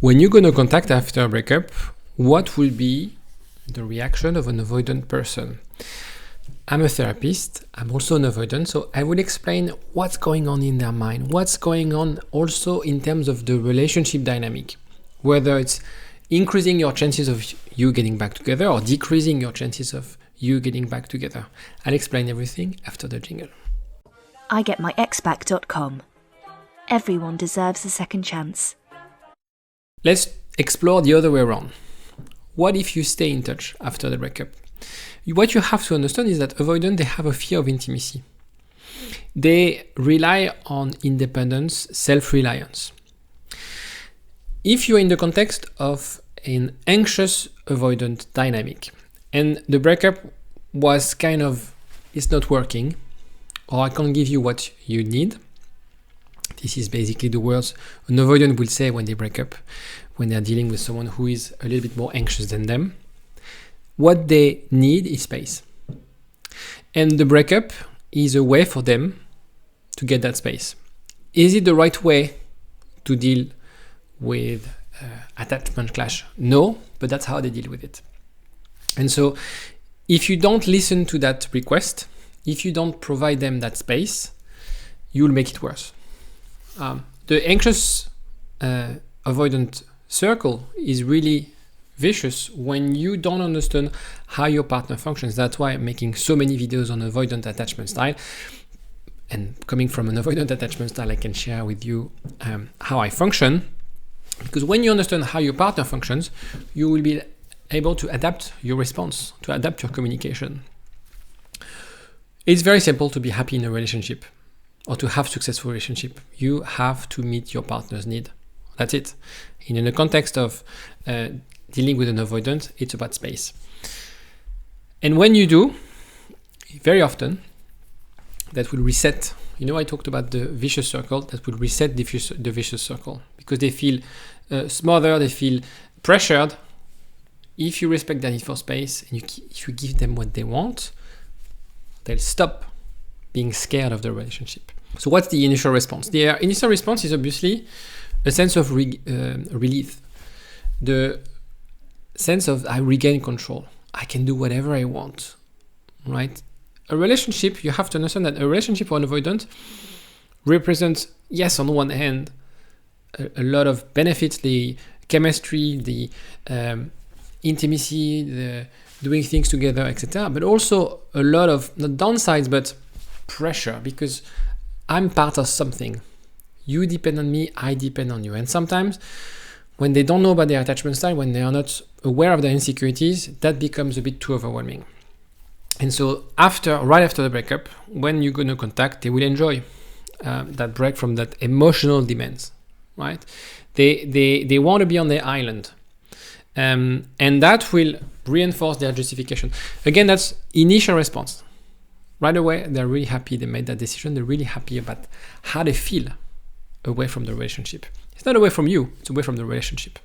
When you're going to contact after a breakup, what will be the reaction of an avoidant person? I'm a therapist, I'm also an avoidant, so I will explain what's going on in their mind, what's going on also in terms of the relationship dynamic, whether it's increasing your chances of you getting back together or decreasing your chances of you getting back together. I'll explain everything after the jingle. IGetMyExBack.com. Everyone deserves a second chance. Let's explore the other way around. What if you stay in touch after the breakup? What you have to understand is that avoidant, they have a fear of intimacy. They rely on independence, self-reliance. If you're in the context of an anxious avoidant dynamic and the breakup was it's not working, or I can't give you what you need. This is basically the words an avoidant will say when they break up, when they're dealing with someone who is a little bit more anxious than them. What they need is space. And the breakup is a way for them to get that space. Is it the right way to deal with attachment clash? No, but that's how they deal with it. And so if you don't listen to that request, if you don't provide them that space, you'll make it worse. The anxious avoidant circle is really vicious when you don't understand how your partner functions. That's why I'm making so many videos on avoidant attachment style. And coming from an avoidant attachment style, I can share with you how I function. Because when you understand how your partner functions, you will be able to adapt your response, to adapt your communication. It's very simple to be happy in a relationship or to have successful relationship. You have to meet your partner's need. That's it. In the context of dealing with an avoidant, it's about space. And when you do, very often, that will reset. I talked about the vicious circle, that will reset the vicious circle because they feel smothered, they feel pressured. If you respect their need for space and if you give them what they want, they'll stop being scared of the relationship. So what's the initial response? The initial response is obviously a sense of relief. The sense of I regain control. I can do whatever I want, right? A relationship, you have to understand that a relationship or an avoidant represents, yes, on one hand, a lot of benefits, the chemistry, the intimacy, the doing things together, etc. But also a lot of, not downsides, but pressure, because I'm part of something. You depend on me, I depend on you. And sometimes when they don't know about their attachment style, when they are not aware of their insecurities, that becomes a bit too overwhelming. And so right after the breakup, when you're going to contact, they will enjoy that break from that emotional demands, right? They want to be on their island. And that will reinforce their justification. Again, that's initial response. Right away, they're really happy they made that decision. They're really happy about how they feel away from the relationship. It's not away from you, it's away from the relationship.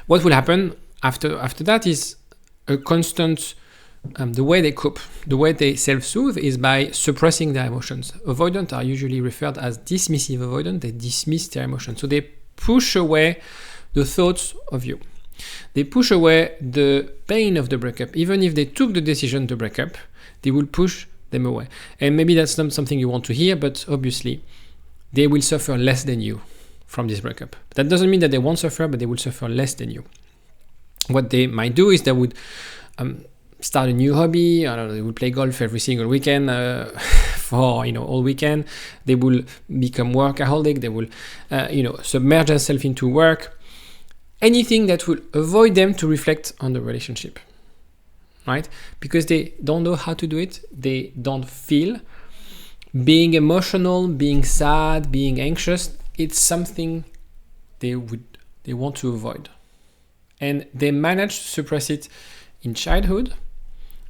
What will happen after that is a constant, the way they cope, the way they self-soothe is by suppressing their emotions. Avoidant are usually referred as dismissive avoidant. They dismiss their emotions. So they push away the thoughts of you. They push away the pain of the breakup. Even if they took the decision to break up, they will push them away. And maybe that's not something you want to hear, but obviously they will suffer less than you from this breakup. That doesn't mean that they won't suffer, but they will suffer less than you. What they might do is they would start a new hobby. I don't know, they will play golf every single weekend for all weekend. They will become workaholic. They will submerge themselves into work. Anything that will avoid them to reflect on the relationship, right? Because they don't know how to do it. They don't feel. Being emotional, being sad, being anxious, it's something they want to avoid. And they manage to suppress it in childhood.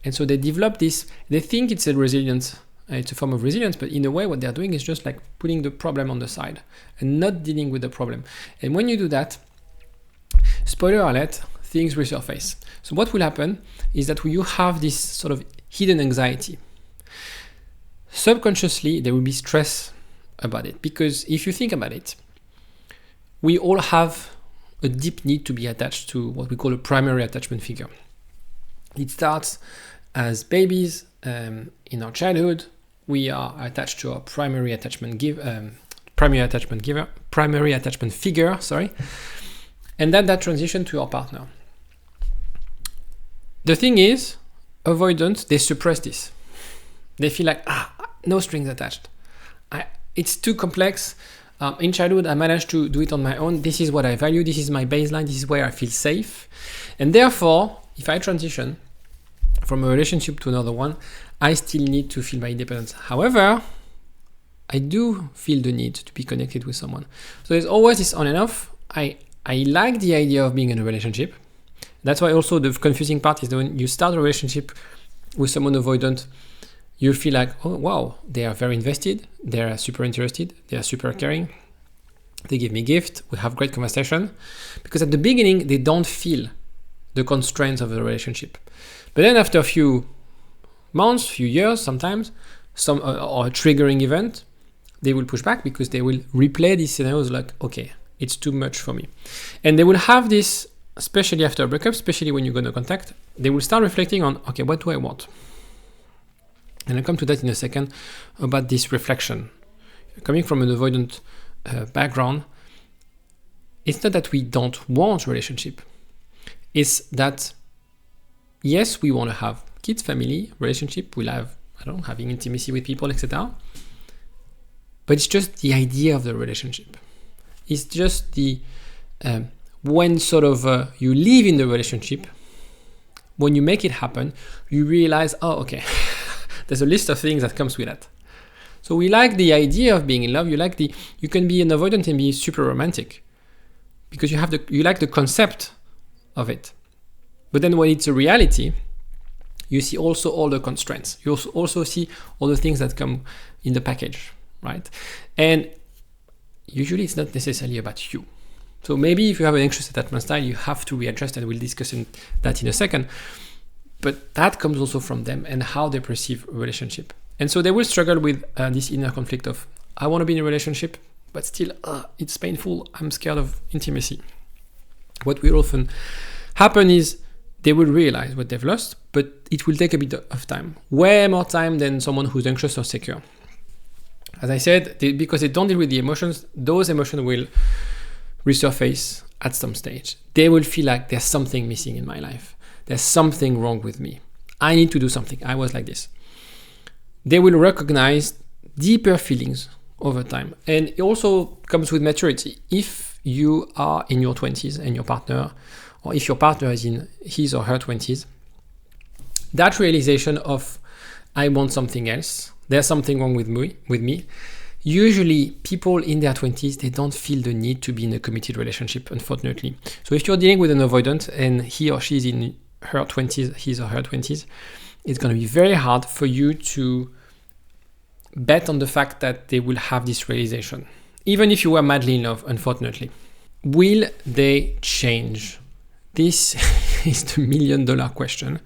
And so they develop this, they think it's a resilience, it's a form of resilience, but in a way what they're doing is just like putting the problem on the side and not dealing with the problem. And when you do that, spoiler alert, things resurface. So what will happen is that you have this sort of hidden anxiety. Subconsciously, there will be stress about it. Because if you think about it, we all have a deep need to be attached to what we call a primary attachment figure. It starts as babies. In our childhood, we are attached to our primary attachment figure, and then that transition to our partner. The thing is, avoidant, they suppress this. They feel like, no strings attached. It's too complex. In childhood, I managed to do it on my own. This is what I value. This is my baseline. This is where I feel safe. And therefore, if I transition from a relationship to another one, I still need to feel my independence. However, I do feel the need to be connected with someone. So there's always this on and off. I like the idea of being in a relationship. That's why also the confusing part is that when you start a relationship with someone avoidant, you feel like, oh, wow, they are very invested. They are super interested. They are super caring. They give me gifts. We have great conversation. Because at the beginning, they don't feel the constraints of the relationship. But then after a few months, few years, sometimes, or a triggering event, they will push back because they will replay these scenarios like, okay, it's too much for me. And they will have this, especially after a breakup, especially when you go into contact, they will start reflecting on, okay, what do I want? And I'll come to that in a second about this reflection. Coming from an avoidant background, it's not that we don't want a relationship. It's that, yes, we want to have kids, family, relationship. We'll have, having intimacy with people, etc. But it's just the idea of the relationship. It's just the, when sort of you live in the relationship, when you make it happen, you realize, oh, okay, there's a list of things that comes with that. So we like the idea of being in love. You can be an avoidant and be super romantic because you like the concept of it. But then when it's a reality, you see also all the constraints. You also see all the things that come in the package, right? And usually it's not necessarily about you. So maybe if you have an anxious attachment style, you have to readjust, and we'll discuss that in a second. But that comes also from them and how they perceive a relationship. And so they will struggle with this inner conflict of, I want to be in a relationship, but still, it's painful. I'm scared of intimacy. What will often happen is they will realize what they've lost, but it will take a bit of time. Way more time than someone who's anxious or secure. As I said, because they don't deal with the emotions, those emotions will resurface at some stage. They will feel like there's something missing in my life. There's something wrong with me. I need to do something. I was like this. They will recognize deeper feelings over time. And it also comes with maturity. If you are in your 20s and your partner, or if your partner is in his or her 20s, that realization of, I want something else, there's something wrong with me. Usually people in their 20s, they don't feel the need to be in a committed relationship, unfortunately. So if you're dealing with an avoidant and he or she is in her 20s, his or her 20s, it's going to be very hard for you to bet on the fact that they will have this realization. Even if you were madly in love, unfortunately. Will they change? This is the $1 million question.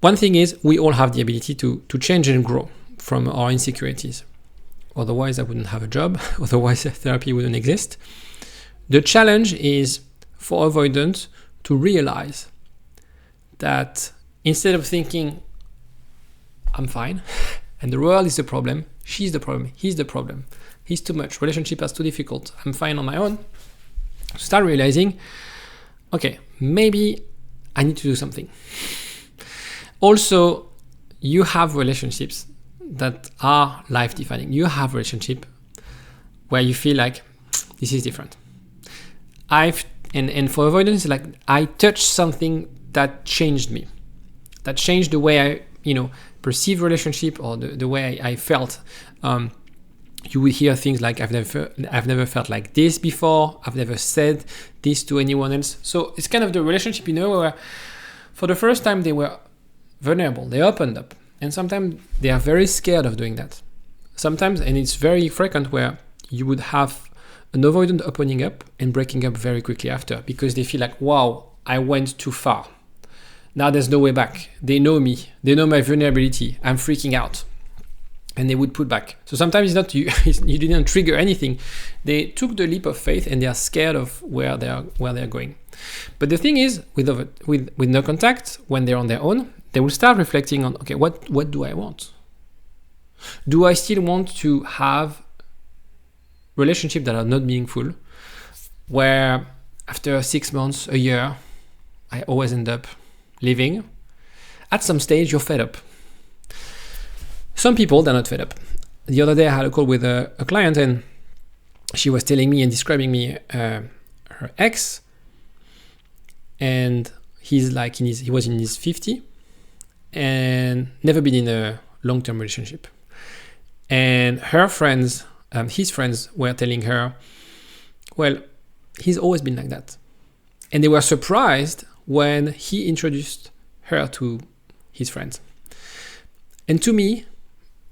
One thing is, we all have the ability to change and grow from our insecurities. Otherwise, I wouldn't have a job. Otherwise, therapy wouldn't exist. The challenge is for avoidance to realize that instead of thinking, I'm fine, and the world is the problem, she's the problem, he's the problem, he's too much, relationship is too difficult, I'm fine on my own, start realizing, okay, maybe I need to do something. Also, you have relationships that are life-defining. You have a relationship where you feel like this is different. And for avoidance, like I touched something that changed me, that changed the way I, perceive relationship or the way I felt. You would hear things like I've never felt like this before. I've never said this to anyone else. So it's kind of the relationship, where for the first time they were vulnerable. They opened up. And sometimes they are very scared of doing that. Sometimes, and it's very frequent, where you would have an avoidant opening up and breaking up very quickly after because they feel like, wow, I went too far. Now there's no way back. They know me. They know my vulnerability. I'm freaking out. and they would put back. So sometimes it's not you, you didn't trigger anything. They took the leap of faith and they are scared of where they're going. But the thing is, with no contact, when they're on their own, they will start reflecting on, okay, what do I want? Do I still want to have relationships that are not meaningful, where after 6 months, a year, I always end up leaving? At some stage, you're fed up. Some people, they're not fed up. The other day, I had a call with a client, and she was telling me and describing me her ex, and he was in his 50 and never been in a long-term relationship. And her friends, his friends, were telling her, well, he's always been like that. And they were surprised when he introduced her to his friends. And to me,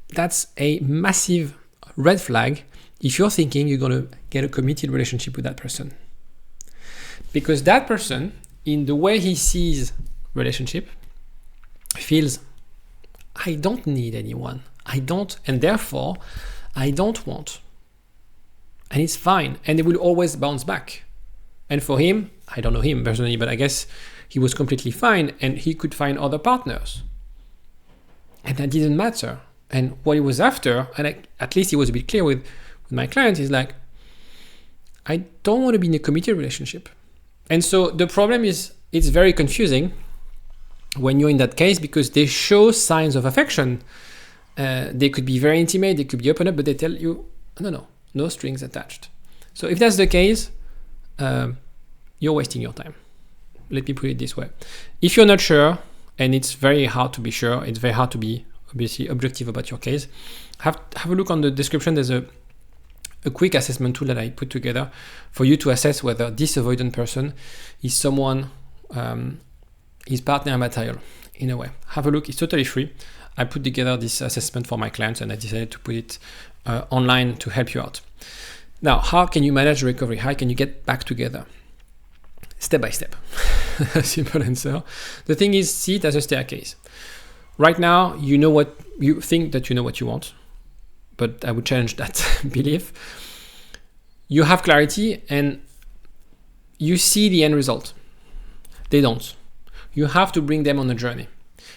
that's a massive red flag if you're thinking you're going to get a committed relationship with that person. Because that person, in the way he sees relationship, feels, I don't need anyone. And therefore, I don't want. And it's fine. And they will always bounce back. And for him, I don't know him personally, but I guess he was completely fine and he could find other partners. And that didn't matter. And what he was after, and at least he was a bit clear with my client, is like, I don't want to be in a committed relationship. And so the problem is, it's very confusing when you're in that case, because they show signs of affection. They could be very intimate, they could be open up, but they tell you, no strings attached. So if that's the case, you're wasting your time. Let me put it this way. If you're not sure, and it's very hard to be sure, it's very hard to be obviously objective about your case, have a look on the description. There's a quick assessment tool that I put together for you to assess whether this avoidant person is someone, is partner material in a way. Have a look, it's totally free. I put together this assessment for my clients and I decided to put it online to help you out. Now, how can you manage recovery? How can you get back together? Step by step. Simple answer. The thing is, see it as a staircase. Right now, you think that you know what you want, but I would challenge that belief. You have clarity and you see the end result. They don't. You have to bring them on a journey.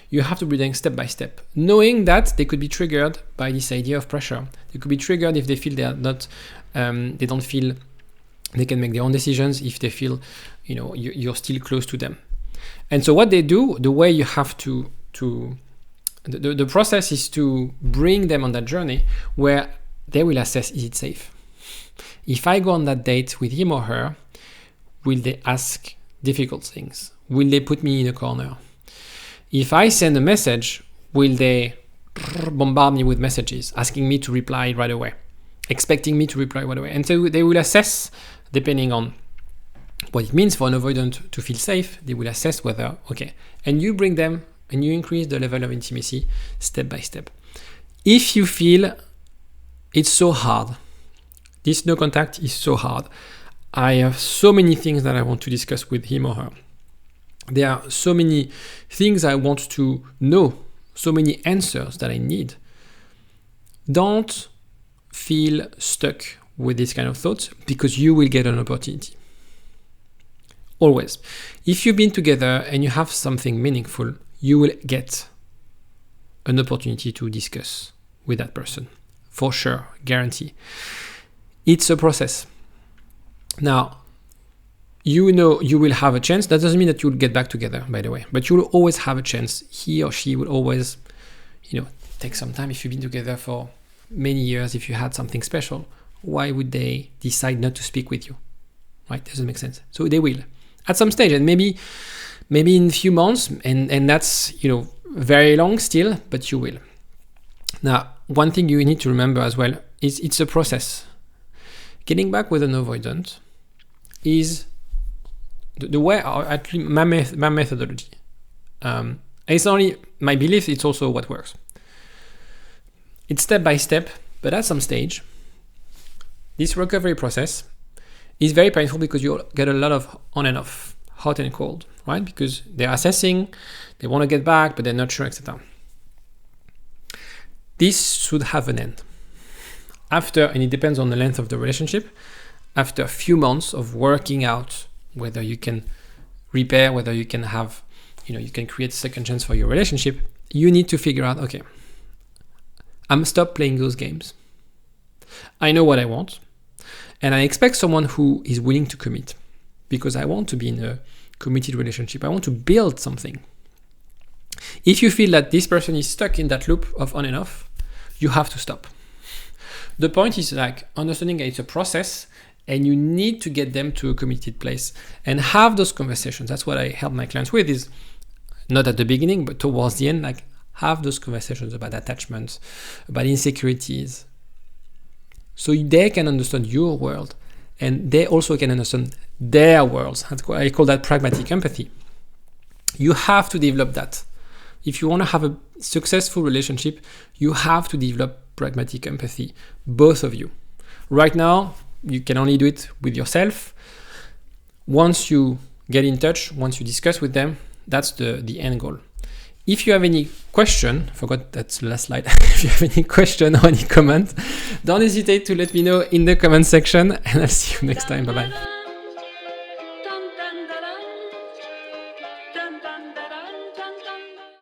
You have to bring them step by step, knowing that they could be triggered by this idea of pressure. They could be triggered if they feel they are not, they don't feel they can make their own decisions, if they feel, you're still close to them. And so what they do, the way you have the process is to bring them on that journey where they will assess, is it safe? If I go on that date with him or her, will they ask difficult things? Will they put me in a corner? If I send a message, will they bombard me with messages, asking me to reply right away, expecting me to reply right away? And so they will assess, depending on what it means for an avoidant to feel safe, they will assess whether, okay, and you bring them and you increase the level of intimacy step by step. If you feel it's so hard, this no contact is so hard, I have so many things that I want to discuss with him or her. There are so many things I want to know, so many answers that I need. Don't feel stuck with this kind of thoughts, because you will get an opportunity. Always. If you've been together and you have something meaningful, you will get an opportunity to discuss with that person. For sure, guarantee. It's a process. Now, you will have a chance. That doesn't mean that you'll get back together, by the way, but you will always have a chance. He or she will always, take some time. If you've been together for many years, if you had something special, why would they decide not to speak with you? Right? Doesn't make sense. So they will at some stage, and maybe in a few months, and that's, very long still, but you will. Now, one thing you need to remember as well is it's a process. Getting back with an avoidant is the way, or at least my methodology. It's only my belief, it's also what works. It's step by step, but at some stage, this recovery process is very painful because you get a lot of on and off, hot and cold, right? Because they're assessing, they want to get back, but they're not sure, etc. this should have an end. After, and it depends on the length of the relationship, after a few months of working out whether you can repair, whether you can have, you can create a second chance for your relationship, you need to figure out, okay, I'm stop playing those games. I know what I want, and I expect someone who is willing to commit, because I want to be in a committed relationship. I want to build something. If you feel that this person is stuck in that loop of on and off, you have to stop. The point is like understanding that it's a process, and you need to get them to a committed place and have those conversations. That's what I help my clients with, is not at the beginning, but towards the end, like have those conversations about attachment, about insecurities, so they can understand your world and they also can understand their worlds. I call that pragmatic empathy. You have to develop that. If you want to have a successful relationship, you have to develop pragmatic empathy, both of you. Right now, you can only do it with yourself. Once you get in touch, once you discuss with them, that's the end goal. If you have any question, forgot that's the last slide. If you have any question or any comment, don't hesitate to let me know in the comment section, and I'll see you next time. Bye-bye.